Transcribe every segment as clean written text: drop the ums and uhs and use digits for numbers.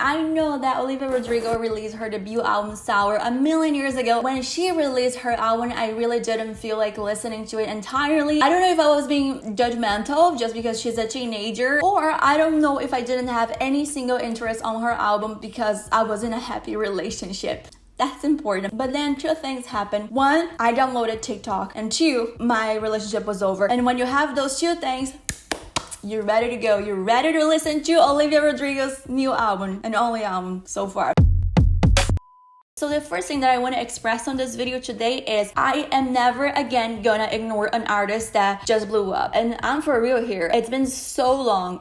I know that Olivia Rodrigo released her debut album Sour a million years ago. When she released her album, I really didn't feel like listening to it entirely. I don't know if I was being judgmental just because she's a teenager, or I don't know if I didn't have any single interest on her album because I was in a happy relationship. That's important. But then two things happened. One, I downloaded TikTok, and two, my relationship was over. And when you have those two things, you're ready to go. You're ready to listen to Olivia Rodrigo's new album, and only album so far. So the first thing that I want to express on this video today is I am never again gonna ignore an artist that just blew up. And I'm for real here. It's been so long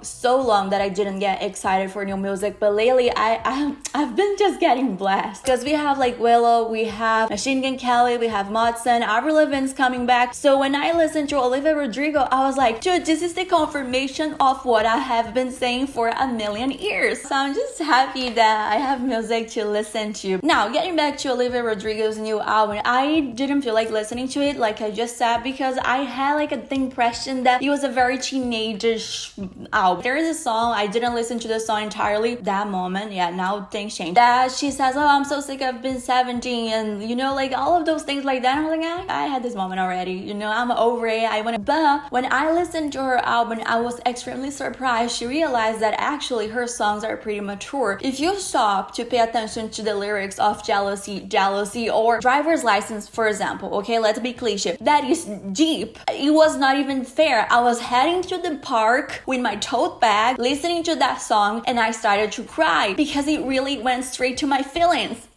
that I didn't get excited for new music, but lately I've been just getting blessed. Because we have like Willow, we have Machine Gun Kelly, we have Modson, Avril Lavigne's coming back. So when I listened to Olivia Rodrigo, I was like, dude, this is the confirmation of what I have been saying for a million years. So I'm just happy that I have music to listen to. Now, getting back to Olivia Rodrigo's new album, I didn't feel like listening to it, like I just said, because I had like the impression that it was a very teenage-ish album. There is a song, I didn't listen to the song entirely that moment, yeah, now things changed, that she says, oh, I'm so sick of being 17, and you know, like all of those things like that. I'm like, I had this moment already, you know, I'm over it, I want to. But when I listened to her album, I was extremely surprised. She realized that actually her songs are pretty mature. If you stop to pay attention to the lyrics of Jealousy, or Driver's License, for example, okay, let's be cliche, that is deep. It was not even fair. I was heading to the park with my tote bag, listening to that song, and I started to cry because it really went straight to my feelings.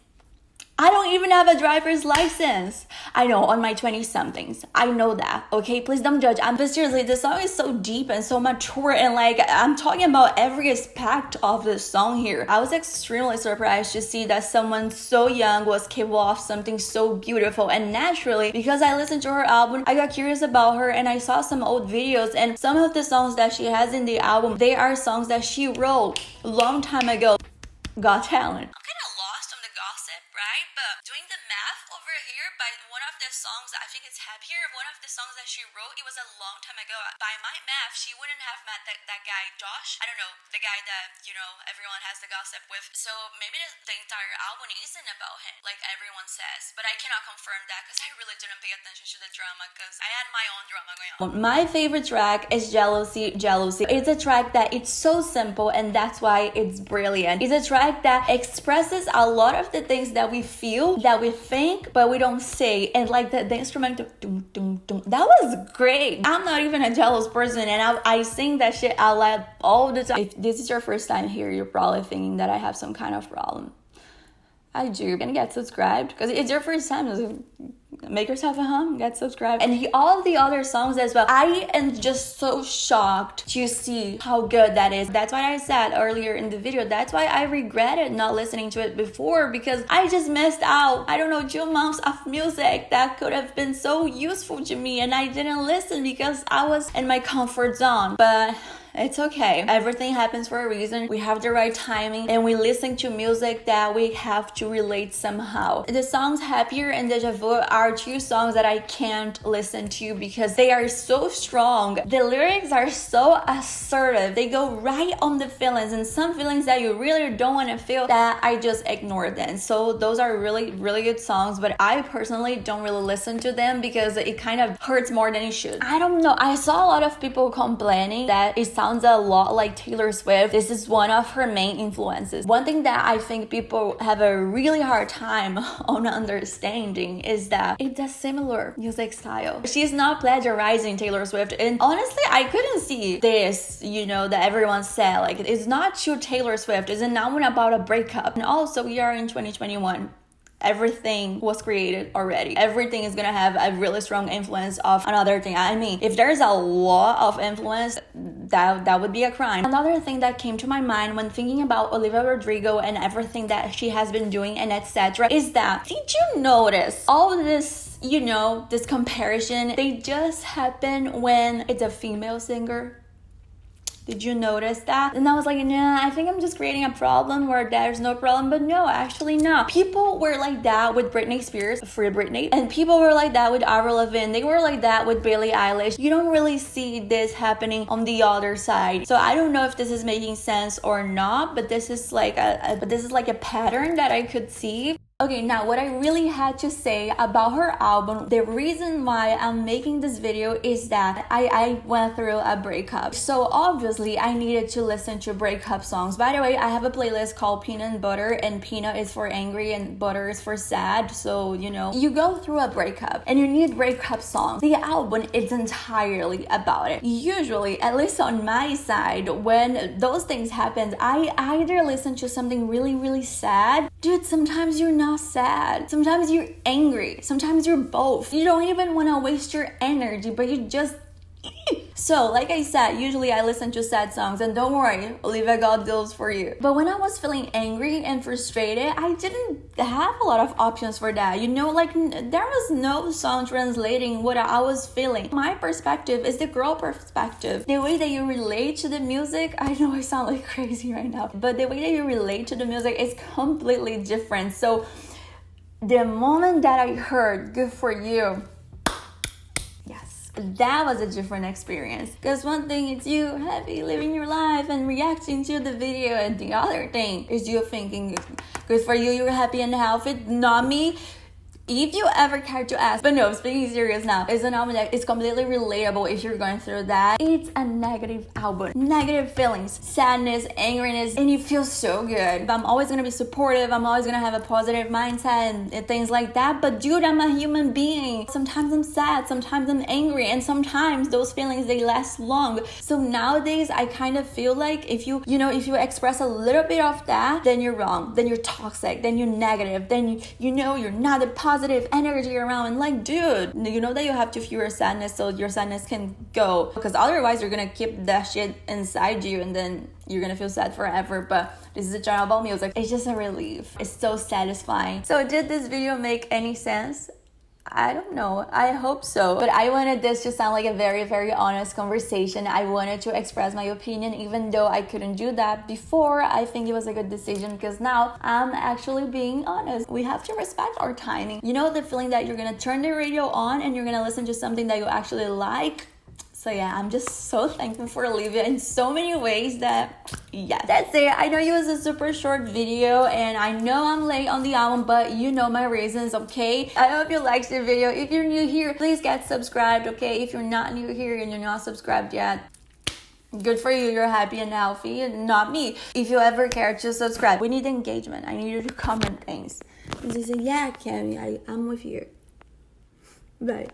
I don't even have a driver's license. I know, on my 20-somethings. I know that, okay? Please don't judge. But seriously, the song is so deep and so mature, and like, I'm talking about every aspect of the song here. I was extremely surprised to see that someone so young was capable of something so beautiful. And naturally, because I listened to her album, I got curious about her, and I saw some old videos, and some of the songs that she has in the album, they are songs that she wrote a long time ago. Got talent. Right? But doing the math over here by one of the songs, I think it's Happier, one of the songs that she wrote, it was a long time ago. By my math, she wouldn't have met that guy, Josh. I don't know, the guy that, you know, everyone has the gossip with. So maybe the entire album isn't about him, like everyone says. But I cannot confirm that because I really didn't pay attention to the drama because I had my own drama going on. My favorite track is Jealousy. It's a track that it's so simple, and that's why it's brilliant. It's a track that expresses a lot of the things that we feel, that we think, but we don't say. And like the instrumental, that was great. I'm not even a jealous person, and I sing that shit out loud all the time. If this is your first time here, you're probably thinking that I have some kind of problem. I do. You're gonna get subscribed because it's your first time. So make yourself a home, get subscribed, and all the other songs as well. I am just so shocked to see how good that is. That's why I said earlier in the video, that's why I regretted not listening to it before, because I just missed out, I don't know, 2 months of music that could have been so useful to me, and I didn't listen because I was in my comfort zone. But it's okay. Everything happens for a reason. We have the right timing, and we listen to music that we have to relate somehow. The songs Happier and Deja Vu are 2 songs that I can't listen to because they are so strong. The lyrics are so assertive. They go right on the feelings, and some feelings that you really don't want to feel, that I just ignore them. So those are really, really good songs, but I personally don't really listen to them because it kind of hurts more than it should. I don't know. I saw a lot of people complaining that it sounds a lot like Taylor Swift. This is one of her main influences. One thing that I think people have a really hard time on understanding is that it's a similar music style. She's not plagiarizing Taylor Swift, and honestly, I couldn't see this, you know, that everyone said, like, it's not true Taylor Swift. It's an album about a breakup. And also, we are in 2021. Everything was created already. Everything is gonna have a really strong influence of another thing. I mean, if there's a lot of influence, that would be a crime. Another thing that came to my mind when thinking about Olivia Rodrigo and everything that she has been doing and etc. is that, did you notice all this, you know, this comparison, they just happen when it's a female singer? Did you notice that? And I was like, nah, I think I'm just creating a problem where there's no problem. But no, actually no. People were like that with Britney Spears, Free Britney, and people were like that with Avril Lavigne. They were like that with Billie Eilish. You don't really see this happening on the other side. So I don't know if this is making sense or not, but this is like a pattern that I could see. Okay, now what I really had to say about her album, the reason why I'm making this video is that I went through a breakup. So obviously I needed to listen to breakup songs. By the way, I have a playlist called Peanut and Butter, and peanut is for angry and butter is for sad. So, you know, you go through a breakup and you need breakup songs. The album is entirely about it. Usually, at least on my side, when those things happen, I either listen to something really, really sad. Dude, sometimes you're not sad. Sometimes you're angry. Sometimes you're both. You don't even want to waste your energy, but you just... So, like I said, usually I listen to sad songs, and don't worry, Olivia got deals for you. But when I was feeling angry and frustrated, I didn't have a lot of options for that. You know, like there was no song translating what I was feeling. My perspective is the girl perspective. The way that you relate to the music, I know I sound like crazy right now, but the way that you relate to the music is completely different. So the moment that I heard Good For You, that was a different experience. Because one thing is you happy living your life and reacting to the video, and the other thing is you thinking good for you, you're happy and healthy. Not me. If you ever care to ask, but no, speaking serious now, it's an album that is completely relatable if you're going through that. It's a negative album. Negative feelings, sadness, angriness, and it feels so good. I'm always gonna be supportive, I'm always gonna have a positive mindset and things like that, but dude, I'm a human being. Sometimes I'm sad, sometimes I'm angry, and sometimes those feelings, they last long. So nowadays, I kind of feel like if you express a little bit of that, then you're wrong, then you're toxic, then you're negative, then you're not a positive energy around. And like, dude, you know that you have to feel your sadness so your sadness can go, because otherwise you're gonna keep that shit inside you and then you're gonna feel sad forever. But this is a channel about music. It's just a relief. It's so satisfying. So did this video make any sense? I don't know. I hope so. But I wanted this to sound like a very, very honest conversation. I wanted to express my opinion, even though I couldn't do that before. I think it was a good decision because now I'm actually being honest. We have to respect our timing. You know the feeling that you're gonna turn the radio on and you're gonna listen to something that you actually like? So yeah, I'm just so thankful for Olivia in so many ways that, yes. That's it. I know it was a super short video and I know I'm late on the album, but you know my reasons, okay? I hope you liked the video. If you're new here, please get subscribed, okay? If you're not new here and you're not subscribed yet, good for you, you're happy and healthy, and not me. If you ever care to subscribe, we need engagement. I need you to comment things. And they say, yeah, Cami, I'm with you. Bye.